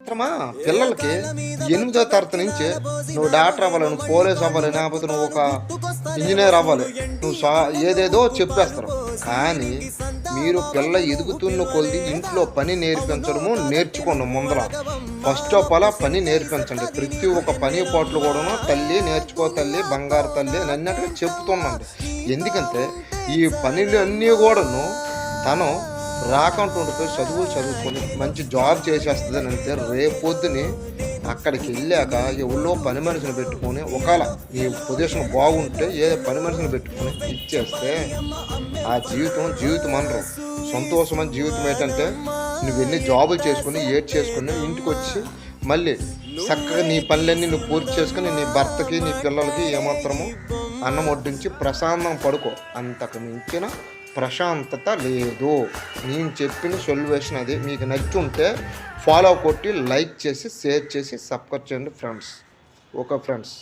మిత్రమా, పిల్లలకి 8వ తరగతి నుంచి నువ్వు డాక్టర్ అవ్వాలి, నువ్వు పోలీస్ అవ్వాలి, లేకపోతే నువ్వు ఒక ఇంజనీర్ అవ్వాలి, నువ్వు ఏదేదో చెప్పేస్తారు. కానీ మీరు పిల్ల ఎదుగుతున్న కొలిది ఇంట్లో పని నేర్పించడము నేర్చుకోండి. ముందర ఫస్ట్ ఆఫ్ ఆల్ పని నేర్పించండి. ప్రతి ఒక్క పని పాటలు కూడాను తల్లి నేర్చుకో, తల్లి బంగారు తల్లి అని అన్నట్టుగా చెప్తున్నాండి. ఎందుకంటే ఈ పనులు అన్నీ కూడాను తను రాకుండా ఉండిపోయి చదువుకొని మంచి జాబ్ చేసేస్తుంది అని అంటే, రేపొద్దుని అక్కడికి వెళ్ళాక ఎవరో పని మనిషిని పెట్టుకొని ఒకవేళ ఈ పొజిషన్ బాగుంటే ఏ పని మనిషిని పెట్టుకొని ఇచ్చేస్తే ఆ జీవితం అనరు. సంతోషమైన జీవితం ఏంటంటే నువ్వు ఎన్ని జాబులు చేసుకుని చేసుకుని ఇంటికి వచ్చి మళ్ళీ చక్కగా నీ పనులన్నీ నువ్వు పూర్తి చేసుకుని నీ భర్తకి నీ పిల్లలకి ఏమాత్రము అన్నం వడ్డించి ప్రశాంతం పడుకో. అంతకు మించిన ప్రశాంతత లేదు. నేను చెప్పిన సొల్యూషన్ అది. మీకు నచ్చుంటే ఫాలో కొట్టి లైక్ చేసి షేర్ చేసి సబ్స్క్రైబ్ చేయండి ఫ్రెండ్స్. Okay friends.